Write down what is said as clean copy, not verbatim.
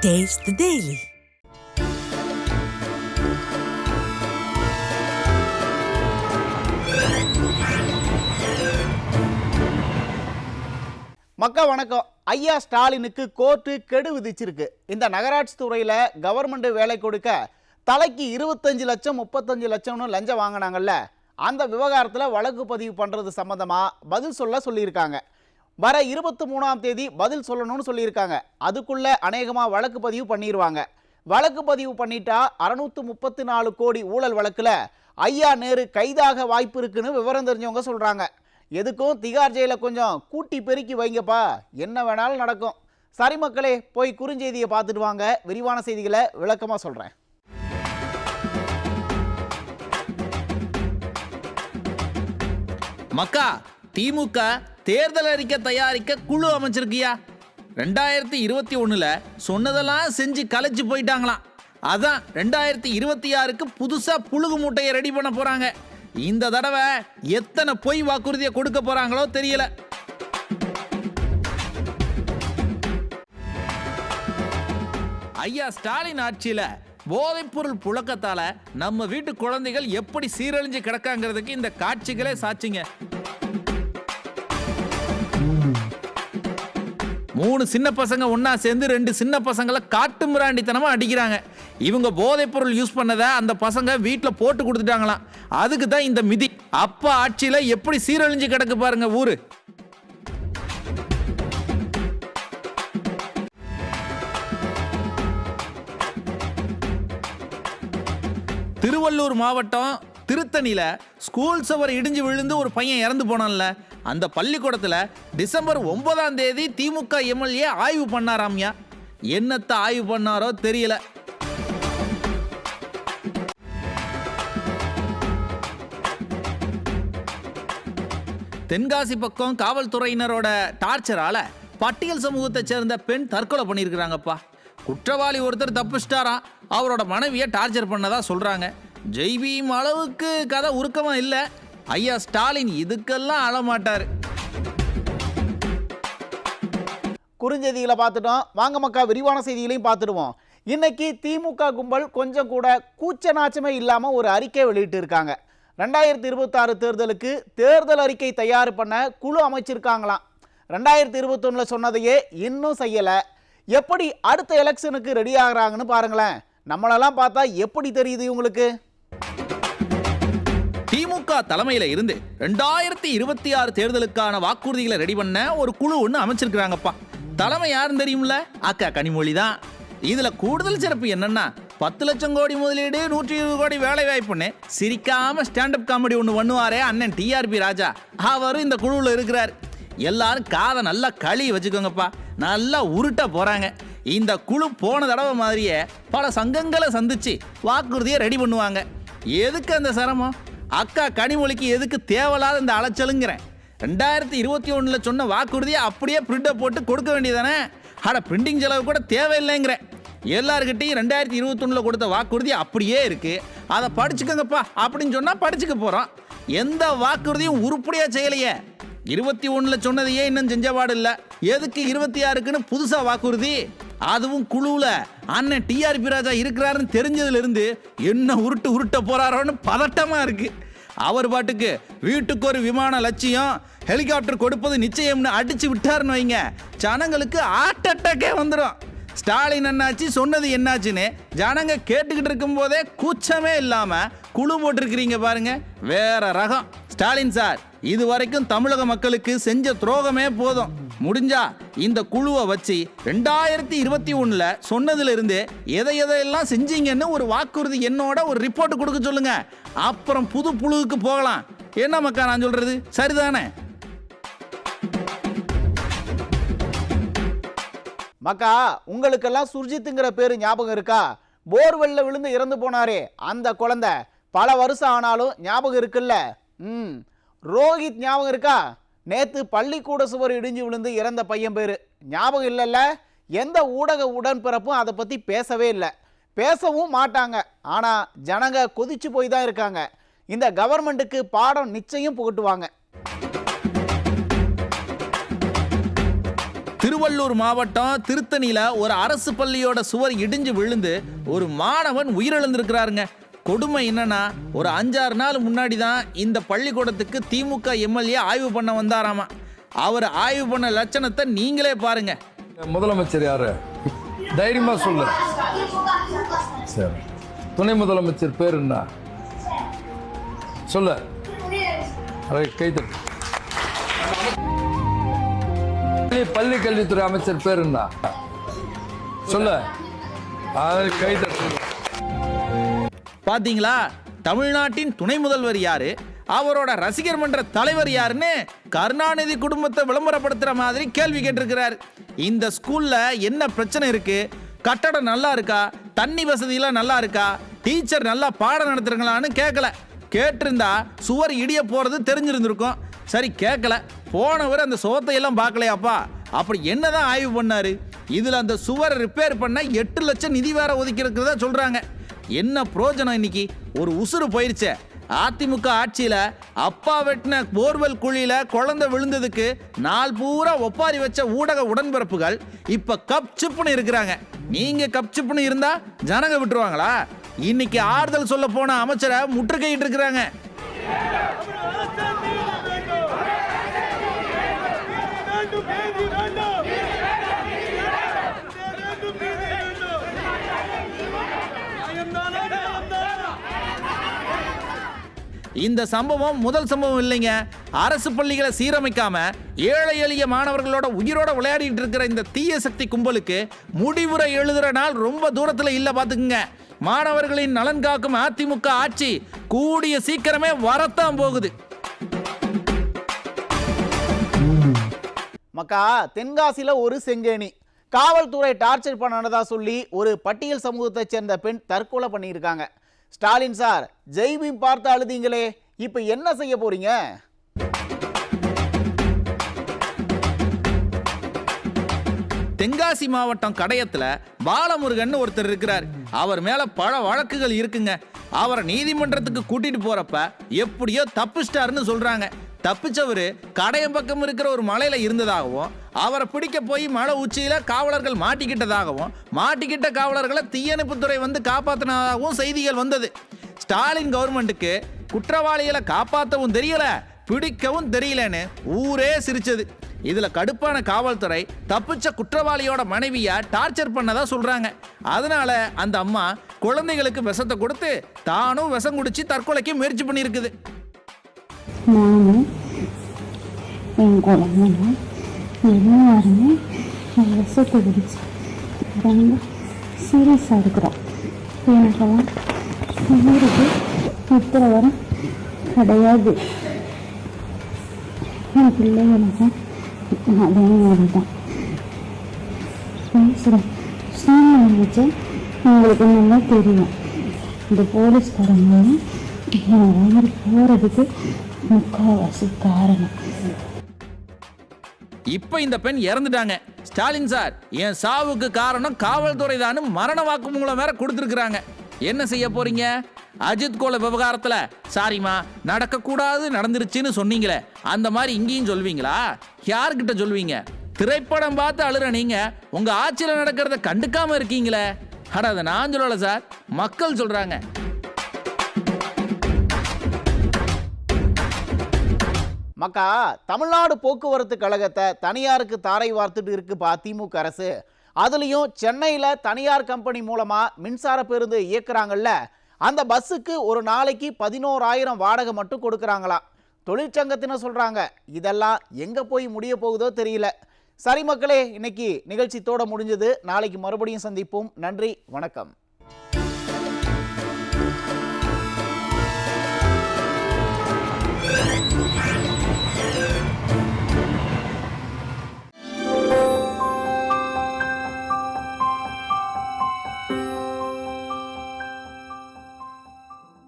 Taste the Daily. மக்கா வணக்கம். ஐயா ஸ்டாலினுக்கு கோர்ட்டு கெடு விதிச்சிருக்கு. இந்த நகராட்சி துறையில் கவர்மெண்ட் வேலை கொடுக்க தலைக்கு 25 லட்சம் 35 லட்சம்னு லஞ்சம் வாங்கினாங்கல்ல, அந்த விவகாரத்தில் வழக்கு பதிவு பண்ணுறது சம்மந்தமாக பதில் சொல்லியிருக்காங்க. வர 23ஆம் தேதி பதில் சொல்லணும்னு சொல்லியிருக்காங்க. அதுக்குள்ளே அநேகமாக வழக்கு பதிவு பண்ணிடுவாங்க. வழக்கு பதிவு பண்ணிட்டா 634 கோடி ஊழல் வழக்கில் ஐயா நேரு கைதாக வாய்ப்பு இருக்குன்னு விவரம் தெரிஞ்சவங்க சொல்கிறாங்க. எதுக்கும் திகார் ஜெயில கொஞ்சம் கூட்டி பெருக்கி வைங்கப்பா, என்ன வேணாலும் நடக்கும். சரி மக்களே, போய் குறுஞ்செய்தியை பார்த்துட்டு வாங்க. விரிவான செய்திகளை விளக்கமாக சொல்கிறேன். மக்கா, திமுக தேர்தல் அறிக்கை தயாரிக்க குழு அமைச்சிருக்கியா? 2021 சொன்னதெல்லாம் செஞ்சு கலைச்சு போயிட்டாங்களாம். அதான் 2026க்கு புதுசா புழுகு மூட்டையை ரெடி பண்ண போறாங்க. இந்த தடவை எத்தனை பொய் வாக்குறுதியை கொடுக்க போறாங்களோ தெரியல. ஐயா ஸ்டாலின் ஆட்சியில போதைப்பொருள் புழக்கத்தால நம்ம வீட்டு குழந்தைகள் எப்படி சீரழிஞ்சு கிடக்காங்கிறதுக்கு இந்த காட்சிகளே சாட்சிங்க. 3 சின்ன பசங்க ஒன்னா சேர்ந்து 2 சின்ன பசங்களை காட்டு மிராண்டித்தனமா அடிக்கிறாங்க. இவங்க போதைப் பொருள் யூஸ் பண்ணதை அந்த பசங்க வீட்டில் போட்டு கொடுத்துட்டாங்களாம். அதுக்கு தான் இந்த மிதி. அப்பா ஆட்சியில எப்படி சீரழிஞ்சு கிடக்கு பாருங்க ஊரு. திருவள்ளூர் மாவட்டம் திருத்தணியில ஸ்கூல் சுவர் இடிஞ்சு விழுந்து ஒரு பையன் இறந்து போனான்ல, அந்த பள்ளிக்கூடத்துல டிசம்பர் 9ஆம் தேதி திமுக எம்எல்ஏ ஆய்வு பண்ணாராம்யா. என்னத்தை ஆய்வு பண்ணாரோ தெரியல. தென்காசி பக்கம் காவல்துறையினரோட டார்ச்சரால பட்டியல் சமூகத்தை சேர்ந்த பெண் தற்கொலை பண்ணியிருக்கிறாங்கப்பா. குற்றவாளி ஒருத்தர் தப்பிச்சிட்டாராம். அவரோட மனைவியை டார்ச்சர் பண்ணதா சொல்றாங்க. ஜெய்பீம் அளவுக்கு கதை உருக்கமா இல்லை. ஐயா ஸ்டாலின் இதுக்கெல்லாம் அழமாட்டாரு. குறுஞ்செய்திகளை பார்த்துட்டோம். வாங்க மக்கா, விரிவான செய்திகளையும் பார்த்துடுவோம். இன்னைக்கு திமுக கும்பல் கொஞ்சம் கூட கூச்ச நாச்சமே இல்லாமல் ஒரு அறிக்கை வெளியிட்டு இருக்காங்க. 2026 தேர்தலுக்கு தேர்தல் அறிக்கை தயார் பண்ண குழு அமைச்சிருக்காங்களாம். 2021 சொன்னதையே இன்னும் செய்யலை. எப்படி அடுத்த எலெக்ஷனுக்கு ரெடி ஆகுறாங்கன்னு பாருங்களேன். நம்மளெல்லாம் பார்த்தா எப்படி தெரியுது உங்களுக்கு? திமுக தலைமையில இருந்து 2026 தேர்தலுக்கான வாக்குறுதிகளை ரெடி பண்ண ஒரு குழு ஒன்று அமைச்சிருக்கிறாங்கப்பா. தலைமை யாருன்னு தெரியும்ல? அக்கா கனிமொழி தான். இதுல கூடுதல் சிறப்பு என்னன்னா, 10 லட்சம் கோடி முதலீடு 120 கோடி வேலை வாய்ப்புன்னு சிரிக்காம ஸ்டாண்டப் காமெடி ஒன்று பண்ணுவாரே அண்ணன் டிஆர்பி ராஜா, அவரும் இந்த குழுவில் இருக்கிறார். எல்லாரும் காதை நல்லா களி வச்சுக்கோங்கப்பா, நல்லா உருட்ட போறாங்க. இந்த குழு போன தடவை மாதிரியே பல சங்கங்களை சந்திச்சு வாக்குறுதியை ரெடி பண்ணுவாங்க. எதுக்கு அந்த சிரமம்? அக்கா கனிமொழிக்கு எதுக்கு தேவையில்லாத இந்த அலைச்சலுங்கிறேன். 2021 சொன்ன வாக்குறுதியை அப்படியே பிரிண்டை போட்டு கொடுக்க வேண்டியதானே? அட, பிரிண்டிங் செலவு கூட தேவையில்லைங்கிறேன். எல்லாருக்கிட்டையும் 2021 கொடுத்த வாக்குறுதி அப்படியே இருக்கு, அதை படிச்சுக்கோங்கப்பா அப்படின்னு சொன்னா படிச்சுக்க போறோம். எந்த வாக்குறுதியும் உருப்படியா செய்யலையே. 21 சொன்னதையே இன்னும் செஞ்சபாடு இல்லை. எதுக்கு 26க்குன்னு புதுசா வாக்குறுதி? அதுவும் குழுவுல அண்ணன் டிஆர்பி ராஜா இருக்கிறாருன்னு தெரிஞ்சதுல இருந்து என்ன உருட்ட போறாரோன்னு பதட்டமா இருக்கு. அவர் பாட்டுக்கு வீட்டுக்கு ஒரு விமான லட்சியம், ஹெலிகாப்டர் கொடுப்பது நிச்சயம்னு அடிச்சு விட்டாருன்னு வைங்க, ஜனங்களுக்கு ஹார்ட் அட்டாக்கே வந்துடும். ஸ்டாலின் என்னாச்சு, சொன்னது என்னாச்சுன்னு ஜனங்க கேட்டுக்கிட்டு இருக்கும் போதே கூச்சமே இல்லாம குழு போட்டிருக்கிறீங்க பாருங்க, வேற ரகம். ஸ்டாலின் சார், இது வரைக்கும் தமிழக மக்களுக்கு செஞ்ச துரோகமே போதும். முடிஞ்சா இந்த குழுவை வச்சு 2021 சொன்னதுல இருந்து எதையெல்லாம் செஞ்சீங்கன்னு ஒரு வாக்குறுதி என்னோட ஒரு ரிப்போர்ட் கொடுக்க சொல்லுங்க. அப்புறம் புது புழுவுக்கு போகலாம். என்ன மக்கா நான் சொல்றது சரிதானே? மக்கா, உங்களுக்கெல்லாம் சுர்ஜித்துங்கிற பேரு ஞாபகம் இருக்கா? போர்வெல்ல விழுந்து இறந்து போனாரே அந்த குழந்தை, பல வருஷம் ஆனாலும் ஞாபகம் இருக்குல்ல? ரோஹித் ஞாபகம் இருக்கா? நேத்து பள்ளிக்கூட சுவர் இடிஞ்சு விழுந்து இறந்த பையன் பேரு ஞாபகம் இல்லைல்ல? எந்த ஊடக உடன்பிறப்பும் அதை பற்றி பேசவே இல்லை, பேசவும் மாட்டாங்க. ஆனால் ஜனங்க கொதிச்சு போய் தான் இருக்காங்க. இந்த கவர்மெண்ட்டுக்கு பாடம் நிச்சயம் புகட்டுவாங்க. திருவள்ளூர் மாவட்டம் திருத்தணியில ஒரு அரசு பள்ளியோட சுவர் இடிஞ்சு விழுந்து ஒரு மாணவன் உயிரிழந்திருக்கிறாருங்க. கொடுமை என்னன்னா, ஒரு 5-6 நாள் முன்னாடி தான் இந்த பள்ளிக்கூடத்துக்கு திமுக எம்எல்ஏ ஆய்வு பண்ண வந்தாராமா. அவர் ஆய்வு பண்ண லட்சணத்தை நீங்களே பாருங்க. முதலமைச்சர் யாரு? தைரியமா சொல்லு. சரி, துணை முதலமைச்சர் பேர் என்ன சொல்லு. கைத்தட்டு. பள்ளி கல்வித்துறை அமைச்சர் பேர் என்ன சொல்லு. கைத்தட்டு. பாத்தீங்களா, தமிழ்நாட்டின் துணை முதல்வர் யாரு, அவரோட ரசிகர் மன்ற தலைவர் யாருன்னு கருணாநிதி குடும்பத்தை விளம்பரப்படுத்துற மாதிரி கேள்வி கேட்டிருக்கிறார். இந்த ஸ்கூல்ல என்ன பிரச்சனை இருக்கு? கட்டடம் நல்லா இருக்கா? தண்ணி வசதியெல்லாம் நல்லா இருக்கா? டீச்சர் நல்லா பாடம் நடத்துறீங்களான்னு கேட்கல. கேட்டிருந்தா சுவர் இடிய போறது தெரிஞ்சிருந்திருக்கும். சரி, கேட்கல. போனவர் அந்த சுவத்தை எல்லாம் பார்க்கலையாப்பா? அப்படி என்னதான் ஆய்வு பண்ணாரு? இதுல அந்த சுவரை ரிப்பேர் பண்ண 8 லட்சம் நிதி வேற ஒதுக்கி இருக்கிறதா சொல்றாங்க. என்ன பிரயோஜனம்? இன்னைக்கு ஒரு உசுறு போயிருச்சே. அதிமுக ஆட்சியில அப்பா வெட்டின போர்வெல் குழியில குழந்தை விழுந்ததுக்கு நாள் பூரா ஒப்பாரி வச்ச ஊடக உடன்பிறப்புகள் இப்ப கப் சிப்புன்னு இருக்கிறாங்க. நீங்க கப் சிப்புன்னு இருந்தா ஜனங்க விட்டுருவாங்களா? இன்னைக்கு ஆறுதல் சொல்ல போன அமைச்சரை முற்றுகையிட்டு இருக்கிறாங்க. இந்த சம்பவம் முதல் சம்பவம் இல்லைங்க. அரசு பள்ளிகளை சீரமைக்காம ஏழை எளிய மாணவர்களோட உயிரோட விளையாடிட்டு இருக்கிற இந்த தீய சக்தி கும்பலுக்கு முடிவுரை எழுதுற நாள் ரொம்ப தூரத்துல இல்ல. பாத்துக்குங்க, மாணவர்களின் நலன் காக்கும் அதிமுக ஆட்சி கூடிய சீக்கிரமே வரத்தான் போகுது. மக்கா, தென்காசியில ஒரு செங்கேணி காவல்துறை டார்ச்சர் பண்ணனதா சொல்லி ஒரு பட்டியல் சமூகத்தை சேர்ந்த பெண் தற்கொலை பண்ணியிருக்காங்க. ஸ்டாலின் சார், ஜெய்பீம் பார்த்து அழுதீங்களே, இப்ப என்ன செய்ய போறீங்க? தென்காசி மாவட்டம் கடையத்துல பாலமுருகன் ஒருத்தர் இருக்கிறார். அவர் மேல பல வழக்குகள் இருக்குங்க. அவரை நீதிமன்றத்துக்கு கூட்டிட்டு போறப்ப எப்படியோ தப்பிச்சிட்டாருன்னு சொல்றாங்க. தப்பிச்சவரு கடையம் பக்கம் இருக்கிற ஒரு மலையில இருந்ததாகவும், அவரை பிடிக்க போய் மலை உச்சியில காவலர்கள் மாட்டிக்கிட்டதாகவும், மாட்டிக்கிட்ட காவலர்களை தீயணைப்புத்துறை வந்து காப்பாத்தினதாகவும் செய்திகள் வந்தது. ஸ்டாலின் கவர்மெண்ட்டுக்கு குற்றவாளிகளை காப்பாற்றவும் தெரியல, பிடிக்கவும் தெரியலன்னு ஊரே சிரிச்சது. இதுல கடுப்பான காவல்துறை தப்பிச்ச குற்றவாளியோட மனைவிய டார்ச்சர் பண்ணதா சொல்றாங்க. அதனால அந்த அம்மா குழந்தைகளுக்கு விஷத்தை கொடுத்து தானும் விஷம் குடிச்சு தற்கொலைக்கு முயற்சி பண்ணியிருக்குது. நானும் என் குழந்தைங்க எல்லாருமே விஷத்தை குடிச்சு ரொம்ப சீரியஸாக இருக்கிறோம். எனக்கெல்லாம் ஊருக்கு உத்தரவாதம் கிடையாது. என் பிள்ளைகளுக்கும் அதே மாதிரி தான் பேசுகிறேன். சூழ்நிலை வச்சு உங்களுக்கு நல்லா தெரியும். இந்த போலீஸ்காரங்க என் உயிர் போகிறதுக்கு முக்கால்வாசி காரணம். இப்ப இந்த பெண் இறந்துட்டாங்க. ஸ்டாலின் சார், என் சாவுக்கு காரணம் காவல்துறை தான் மரண வாக்குமூலம் வேற கொடுத்திருக்கிறாங்க. என்ன செய்ய போறீங்க? அஜித் கோல விவகாரத்துல சாரிமா நடக்க கூடாது நடந்துருச்சுன்னு சொன்னீங்களே, அந்த மாதிரி இங்கேயும் சொல்வீங்களா? யார்கிட்ட சொல்வீங்க? திரைப்படம் பார்த்து அழுற நீங்க உங்க ஆட்சியில நடக்கிறத கண்டுக்காம இருக்கீங்களே. அட, அதை நான் சொல்லல சார், மக்கள் சொல்றாங்க. மக்கா, தமிழ்நாடு போக்குவரத்து கழகத்தை தனியாருக்கு தாரை வார்த்துட்டு இருக்குப்பா திமுக அரசு. அதுலேயும் சென்னையில் தனியார் கம்பெனி மூலமாக மின்சார பேருந்து இயக்குறாங்கல்ல, அந்த பஸ்ஸுக்கு ஒரு நாளைக்கு 11,000 வாடகை மட்டும் கொடுக்குறாங்களாம். தொழிற்சங்கத்தினர் சொல்கிறாங்க. இதெல்லாம் எங்கே போய் முடிய போகுதோ தெரியல. சரி மக்களே, இன்னைக்கு நிகழ்ச்சி தோட முடிஞ்சது. நாளைக்கு மறுபடியும் சந்திப்போம். நன்றி, வணக்கம்.